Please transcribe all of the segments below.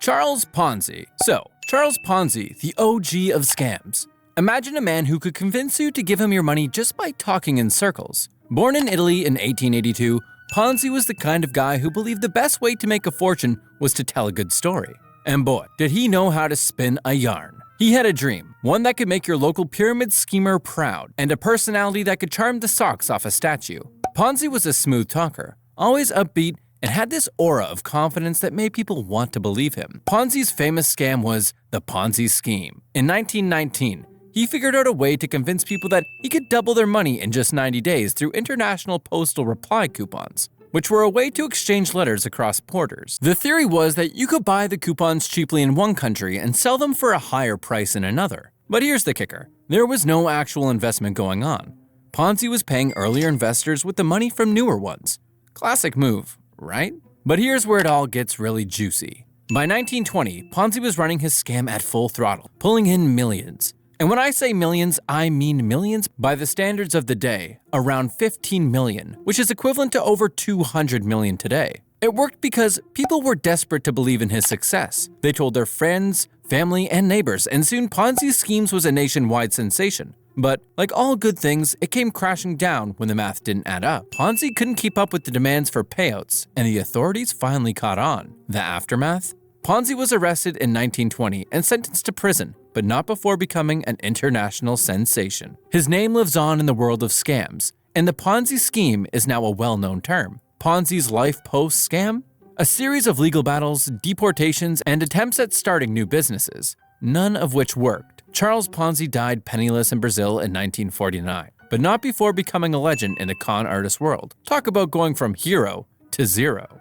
Charles Ponzi. So, Charles Ponzi, the OG of scams. Imagine a man who could convince you to give him your money just by talking in circles. Born in Italy in 1882, Ponzi was the kind of guy who believed the best way to make a fortune was to tell a good story. And boy, did he know how to spin a yarn. He had a dream, one that could make your local pyramid schemer proud, and a personality that could charm the socks off a statue. Ponzi was a smooth talker, always upbeat, and had this aura of confidence that made people want to believe him. Ponzi's famous scam was the Ponzi scheme. In 1919, he figured out a way to convince people that he could double their money in just 90 days through international postal reply coupons, which were a way to exchange letters across borders. The theory was that you could buy the coupons cheaply in one country and sell them for a higher price in another. But here's the kicker. There was no actual investment going on. Ponzi was paying earlier investors with the money from newer ones. Classic move, right? But here's where it all gets really juicy. By 1920, Ponzi was running his scam at full throttle, pulling in millions. And when I say millions, I mean millions by the standards of the day, around 15 million, which is equivalent to over 200 million today. It worked because people were desperate to believe in his success. They told their friends, family, and neighbors, and soon Ponzi's schemes was a nationwide sensation. But like all good things, it came crashing down when the math didn't add up. Ponzi couldn't keep up with the demands for payouts, and the authorities finally caught on. The aftermath? Ponzi was arrested in 1920 and sentenced to prison, but not before becoming an international sensation. His name lives on in the world of scams, and the Ponzi scheme is now a well-known term. Ponzi's life post scam? A series of legal battles, deportations, and attempts at starting new businesses, none of which worked. Charles Ponzi died penniless in Brazil in 1949, but not before becoming a legend in the con artist world. Talk about going from hero to zero.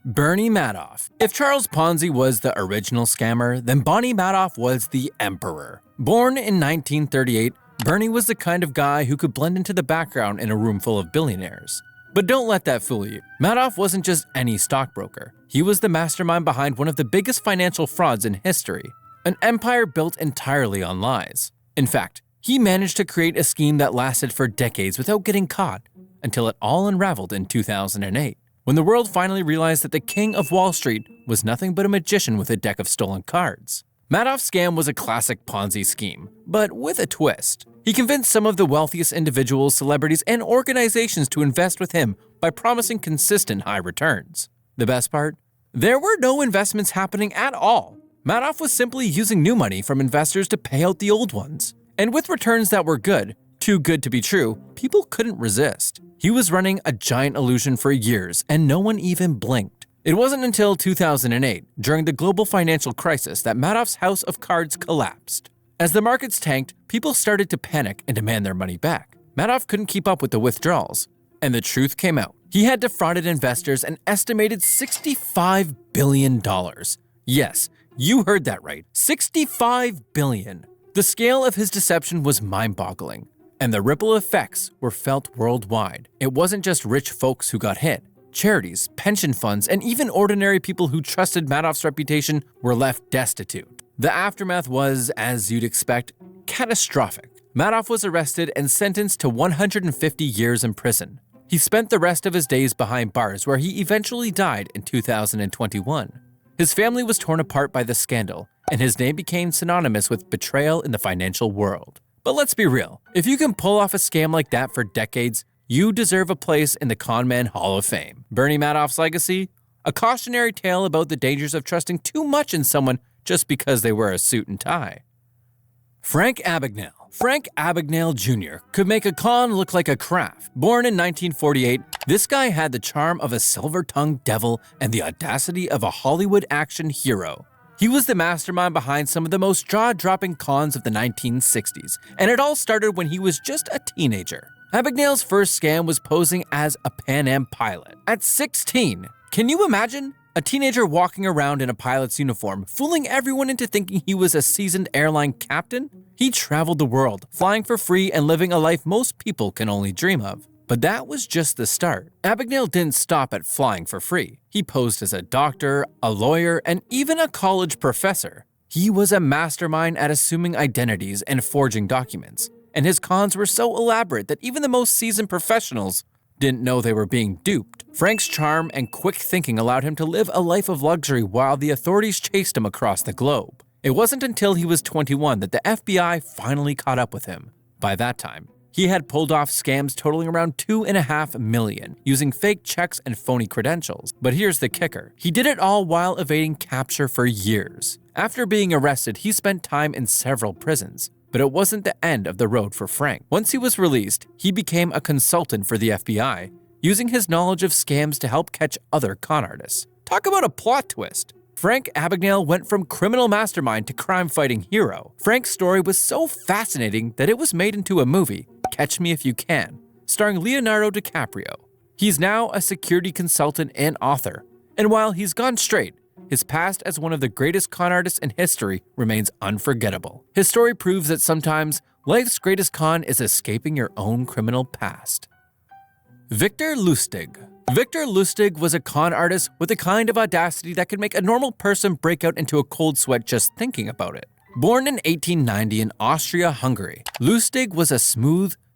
Bernie Madoff. If Charles Ponzi was the original scammer, then Bernie Madoff was the emperor. Born in 1938, Bernie was the kind of guy who could blend into the background in a room full of billionaires. But don't let that fool you. Madoff wasn't just any stockbroker. He was the mastermind behind one of the biggest financial frauds in history, an empire built entirely on lies. In fact, he managed to create a scheme that lasted for decades without getting caught, until it all unraveled in 2008. When the world finally realized that the king of Wall Street was nothing but a magician with a deck of stolen cards. Madoff's scam was a classic Ponzi scheme, but with a twist. He convinced some of the wealthiest individuals, celebrities, and organizations to invest with him by promising consistent high returns. The best part? There were no investments happening at all. Madoff was simply using new money from investors to pay out the old ones. And with returns that were good, too good to be true, people couldn't resist. He was running a giant illusion for years, and no one even blinked. It wasn't until 2008, during the global financial crisis, that Madoff's house of cards collapsed. As the markets tanked, people started to panic and demand their money back. Madoff couldn't keep up with the withdrawals, and the truth came out. He had defrauded investors an estimated $65 billion. Yes, you heard that right, $65 billion. The scale of his deception was mind-boggling. And the ripple effects were felt worldwide. It wasn't just rich folks who got hit. Charities, pension funds, and even ordinary people who trusted Madoff's reputation were left destitute. The aftermath was, as you'd expect, catastrophic. Madoff was arrested and sentenced to 150 years in prison. He spent the rest of his days behind bars, where he eventually died in 2021. His family was torn apart by the scandal, and his name became synonymous with betrayal in the financial world. But let's be real, if you can pull off a scam like that for decades, you deserve a place in the Conman Hall of Fame. Bernie Madoff's legacy? A cautionary tale about the dangers of trusting too much in someone just because they wear a suit and tie. Frank Abagnale. Frank Abagnale Jr. could make a con look like a craft. Born in 1948, this guy had the charm of a silver-tongued devil and the audacity of a Hollywood action hero. He was the mastermind behind some of the most jaw-dropping cons of the 1960s, and it all started when he was just a teenager. Abagnale's first scam was posing as a Pan Am pilot. At 16, can you imagine? A teenager walking around in a pilot's uniform, fooling everyone into thinking he was a seasoned airline captain? He traveled the world, flying for free and living a life most people can only dream of. But that was just the start. Abagnale didn't stop at flying for free. He posed as a doctor, a lawyer, and even a college professor. He was a mastermind at assuming identities and forging documents, and his cons were so elaborate that even the most seasoned professionals didn't know they were being duped. Frank's charm and quick thinking allowed him to live a life of luxury while the authorities chased him across the globe. It wasn't until he was 21 that the FBI finally caught up with him. By that time, he had pulled off scams totaling around $2.5 million, using fake checks and phony credentials. But here's the kicker. He did it all while evading capture for years. After being arrested, he spent time in several prisons. But it wasn't the end of the road for Frank. Once he was released, he became a consultant for the FBI, using his knowledge of scams to help catch other con artists. Talk about a plot twist. Frank Abagnale went from criminal mastermind to crime-fighting hero. Frank's story was so fascinating that it was made into a movie, Catch Me If You Can, starring Leonardo DiCaprio. He's now a security consultant and author, and while he's gone straight, his past as one of the greatest con artists in history remains unforgettable. His story proves that sometimes life's greatest con is escaping your own criminal past. Victor Lustig. Victor Lustig was a con artist with a kind of audacity that could make a normal person break out into a cold sweat just thinking about it. Born in 1890 in Austria-Hungary, Lustig was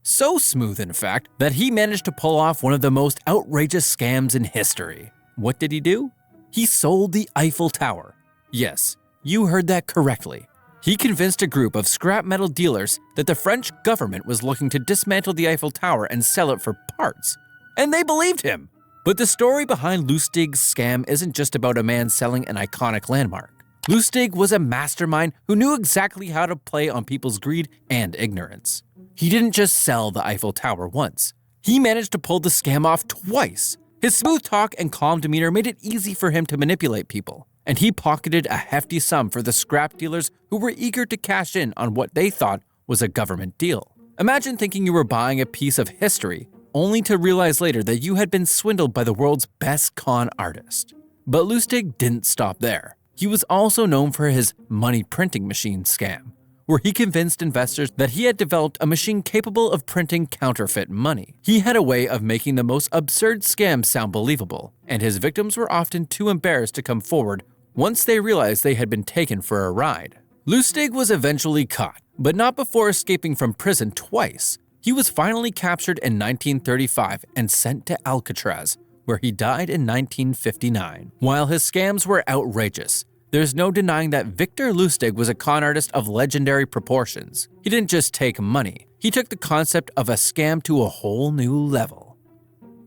so smooth in fact, that he managed to pull off one of the most outrageous scams in history. What did he do? He sold the Eiffel Tower. Yes, you heard that correctly. He convinced a group of scrap metal dealers that the French government was looking to dismantle the Eiffel Tower and sell it for parts. And they believed him. But the story behind Lustig's scam isn't just about a man selling an iconic landmark. Lustig was a mastermind who knew exactly how to play on people's greed and ignorance. He didn't just sell the Eiffel Tower once. He managed to pull the scam off twice. His smooth talk and calm demeanor made it easy for him to manipulate people, and he pocketed a hefty sum for the scrap dealers who were eager to cash in on what they thought was a government deal. Imagine thinking you were buying a piece of history, only to realize later that you had been swindled by the world's best con artist. But Lustig didn't stop there. He was also known for his money printing machine scam, where he convinced investors that he had developed a machine capable of printing counterfeit money. He had a way of making the most absurd scams sound believable, and his victims were often too embarrassed to come forward once they realized they had been taken for a ride. Lustig was eventually caught, but not before escaping from prison twice. He was finally captured in 1935 and sent to Alcatraz, where he died in 1959. While his scams were outrageous, there's no denying that Victor Lustig was a con artist of legendary proportions. He didn't just take money, he took the concept of a scam to a whole new level.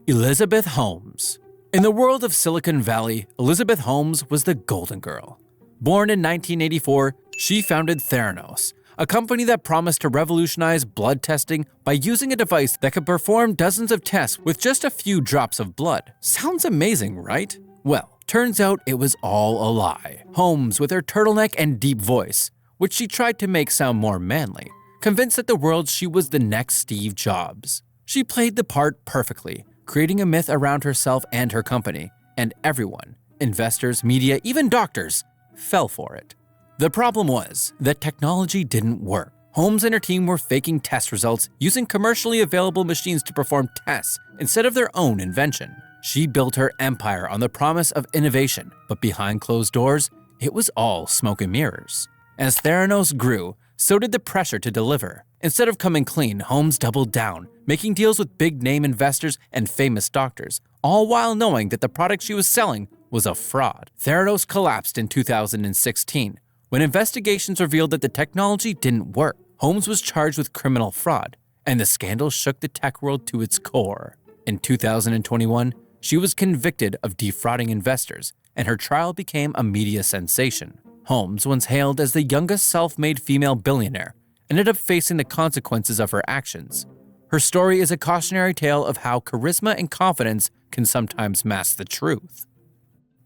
Elizabeth Holmes. In the world of Silicon Valley, Elizabeth Holmes was the golden girl. Born in 1984, she founded Theranos, a company that promised to revolutionize blood testing by using a device that could perform dozens of tests with just a few drops of blood. Sounds amazing, right? Well, turns out it was all a lie. Holmes, with her turtleneck and deep voice, which she tried to make sound more manly, convinced that the world she was the next Steve Jobs. She played the part perfectly, creating a myth around herself and her company, and everyone, investors, media, even doctors, fell for it. The problem was that technology didn't work. Holmes and her team were faking test results using commercially available machines to perform tests instead of their own invention. She built her empire on the promise of innovation, but behind closed doors, it was all smoke and mirrors. As Theranos grew, so did the pressure to deliver. Instead of coming clean, Holmes doubled down, making deals with big-name investors and famous doctors, all while knowing that the product she was selling was a fraud. Theranos collapsed in 2016, when investigations revealed that the technology didn't work. Holmes was charged with criminal fraud, and the scandal shook the tech world to its core. In 2021, she was convicted of defrauding investors, and her trial became a media sensation. Holmes, once hailed as the youngest self-made female billionaire, ended up facing the consequences of her actions. Her story is a cautionary tale of how charisma and confidence can sometimes mask the truth.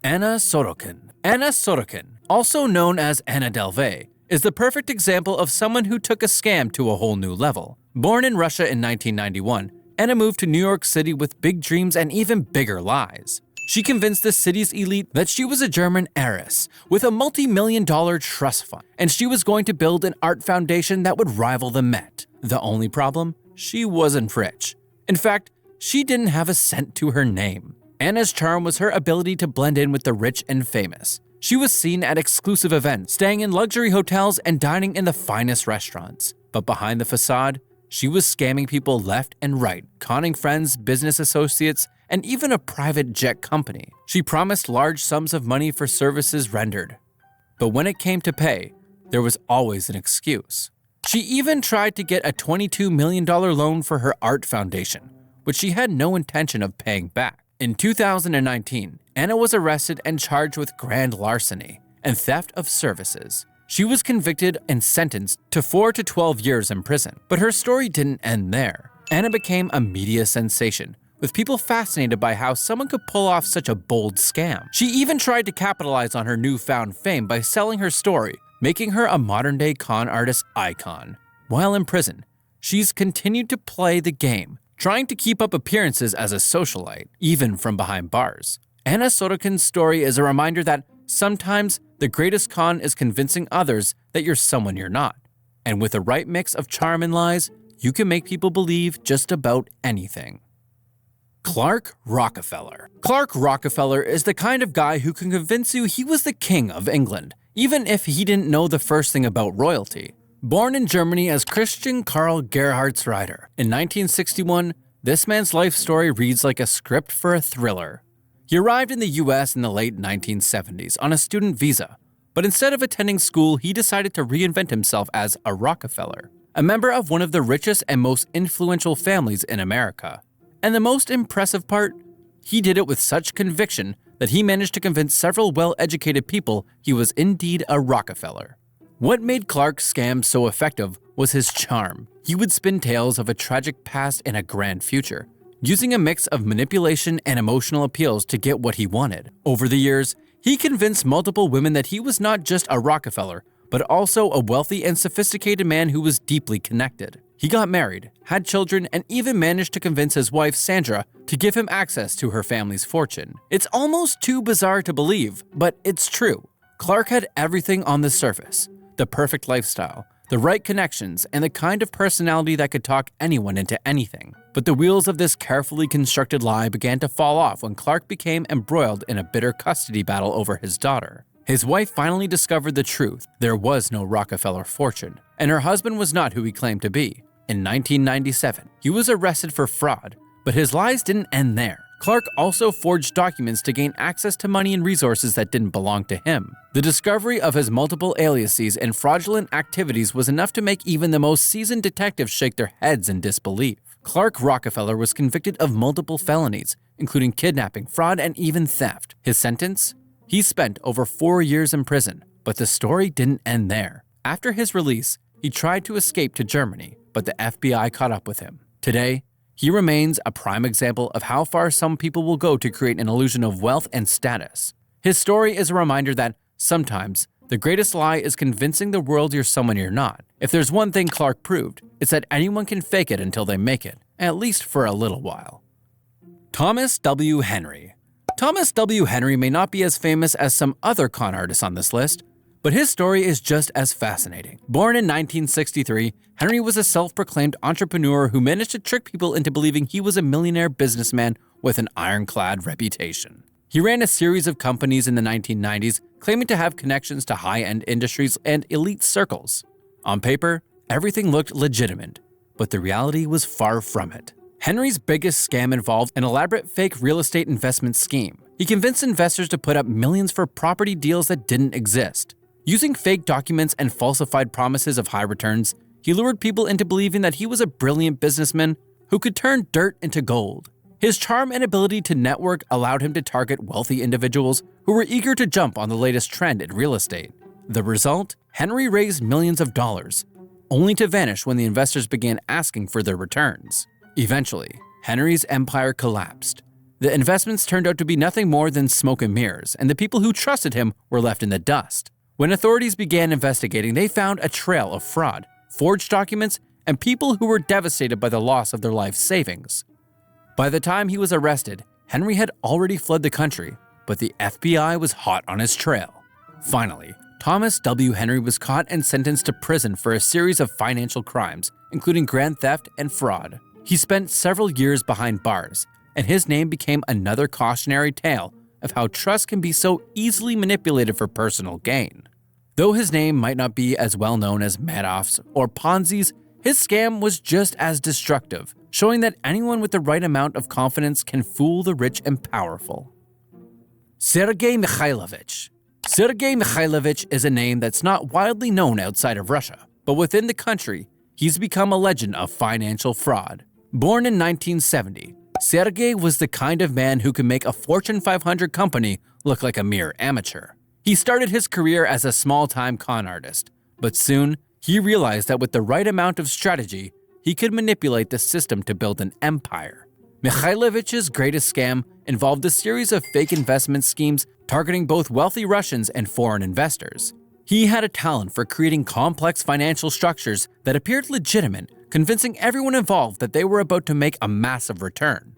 Anna Sorokin. Anna Sorokin, also known as Anna Delvey, is the perfect example of someone who took a scam to a whole new level. Born in Russia in 1991, Anna moved to New York City with big dreams and even bigger lies. She convinced the city's elite that she was a German heiress with a multi-million-dollar trust fund, and she was going to build an art foundation that would rival the Met. The only problem? She wasn't rich. In fact, she didn't have a cent to her name. Anna's charm was her ability to blend in with the rich and famous. She was seen at exclusive events, staying in luxury hotels and dining in the finest restaurants. But behind the facade, She was scamming people left and right, conning friends, business associates, and even a private jet company. She promised large sums of money for services rendered. But when it came to pay, there was always an excuse. She even tried to get a $22 million loan for her art foundation, which she had no intention of paying back. In 2019, Anna was arrested and charged with grand larceny and theft of services. She was convicted and sentenced to 4 to 12 years in prison. But her story didn't end there. Anna became a media sensation, with people fascinated by how someone could pull off such a bold scam. She even tried to capitalize on her newfound fame by selling her story, making her a modern-day con artist icon. While in prison, she's continued to play the game, trying to keep up appearances as a socialite, even from behind bars. Anna Sorokin's story is a reminder that sometimes the greatest con is convincing others that you're someone you're not. And with the right mix of charm and lies, you can make people believe just about anything. Clark Rockefeller. Clark Rockefeller is the kind of guy who can convince you he was the king of England, even if he didn't know the first thing about royalty. Born in Germany as Christian Karl Gerhardsreiter in 1961, this man's life story reads like a script for a thriller. He arrived in the US in the late 1970s on a student visa, but instead of attending school, he decided to reinvent himself as a Rockefeller, a member of one of the richest and most influential families in America. And the most impressive part? He did it with such conviction that he managed to convince several well-educated people he was indeed a Rockefeller. What made Clark's scam so effective was his charm. He would spin tales of a tragic past and a grand future, using a mix of manipulation and emotional appeals to get what he wanted. Over the years, he convinced multiple women that he was not just a Rockefeller, but also a wealthy and sophisticated man who was deeply connected. He got married, had children, and even managed to convince his wife, Sandra, to give him access to her family's fortune. It's almost too bizarre to believe, but it's true. Clark had everything on the surface: the perfect lifestyle, the right connections, and the kind of personality that could talk anyone into anything. But the wheels of this carefully constructed lie began to fall off when Clark became embroiled in a bitter custody battle over his daughter. His wife finally discovered the truth: there was no Rockefeller fortune, and her husband was not who he claimed to be. In 1997, he was arrested for fraud, but his lies didn't end there. Clark also forged documents to gain access to money and resources that didn't belong to him. The discovery of his multiple aliases and fraudulent activities was enough to make even the most seasoned detectives shake their heads in disbelief. Clark Rockefeller was convicted of multiple felonies, including kidnapping, fraud, and even theft. His sentence? He spent over 4 years in prison, but the story didn't end there. After his release, he tried to escape to Germany, but the FBI caught up with him. Today, he remains a prime example of how far some people will go to create an illusion of wealth and status. His story is a reminder that sometimes the greatest lie is convincing the world you're someone you're not. If there's one thing Clark proved, it's that anyone can fake it until they make it, at least for a little while. Thomas W. Henry. Thomas W. Henry may not be as famous as some other con artists on this list, but his story is just as fascinating. Born in 1963, Henry was a self-proclaimed entrepreneur who managed to trick people into believing he was a millionaire businessman with an ironclad reputation. He ran a series of companies in the 1990s, claiming to have connections to high-end industries and elite circles. On paper, everything looked legitimate, but the reality was far from it. Henry's biggest scam involved an elaborate fake real estate investment scheme. He convinced investors to put up millions for property deals that didn't exist. Using fake documents and falsified promises of high returns, he lured people into believing that he was a brilliant businessman who could turn dirt into gold. His charm and ability to network allowed him to target wealthy individuals who were eager to jump on the latest trend in real estate. The result? Henry raised millions of dollars, only to vanish when the investors began asking for their returns. Eventually, Henry's empire collapsed. The investments turned out to be nothing more than smoke and mirrors, and the people who trusted him were left in the dust. When authorities began investigating, they found a trail of fraud, forged documents, and people who were devastated by the loss of their life savings. By the time he was arrested, Henry had already fled the country, but the FBI was hot on his trail. Finally, Thomas W. Henry was caught and sentenced to prison for a series of financial crimes, including grand theft and fraud. He spent several years behind bars, and his name became another cautionary tale of how trust can be so easily manipulated for personal gain. Though his name might not be as well known as Madoff's or Ponzi's, His scam was just as destructive, showing that anyone with the right amount of confidence can fool the rich and powerful. Sergei Mikhailovich. Sergei Mikhailovich is a name that's not widely known outside of Russia, but within the country, he's become a legend of financial fraud. Born in 1970, Sergei was the kind of man who could make a Fortune 500 company look like a mere amateur. He started his career as a small-time con artist, but soon he realized that with the right amount of strategy, he could manipulate the system to build an empire. Mikhailovich's greatest scam involved a series of fake investment schemes targeting both wealthy Russians and foreign investors. He had a talent for creating complex financial structures that appeared legitimate, convincing everyone involved that they were about to make a massive return.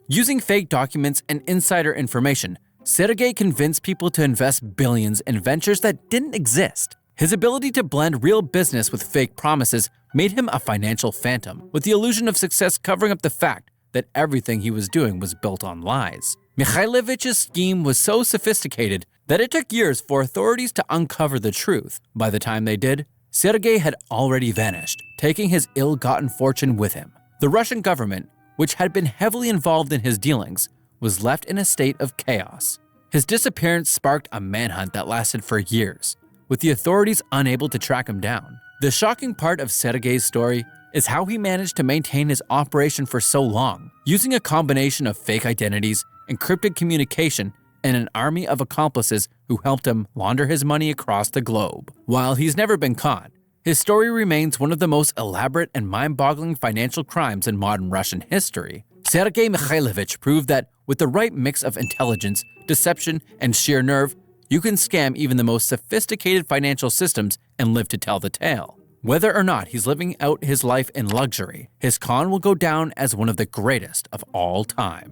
Using fake documents and insider information, Sergei convinced people to invest billions in ventures that didn't exist. His ability to blend real business with fake promises made him a financial phantom, with the illusion of success covering up the fact that everything he was doing was built on lies. Mikhailovich's scheme was so sophisticated that it took years for authorities to uncover the truth. By the time they did, Sergei had already vanished, taking his ill-gotten fortune with him. The Russian government, which had been heavily involved in his dealings, was left in a state of chaos. His disappearance sparked a manhunt that lasted for years, with the authorities unable to track him down. The shocking part of Sergei's story is how he managed to maintain his operation for so long, using a combination of fake identities, encrypted communication, and an army of accomplices who helped him launder his money across the globe. While he's never been caught, his story remains one of the most elaborate and mind-boggling financial crimes in modern Russian history. Sergei Mikhailovich proved that with the right mix of intelligence, deception, and sheer nerve, you can scam even the most sophisticated financial systems and live to tell the tale. Whether or not he's living out his life in luxury, his con will go down as one of the greatest of all time.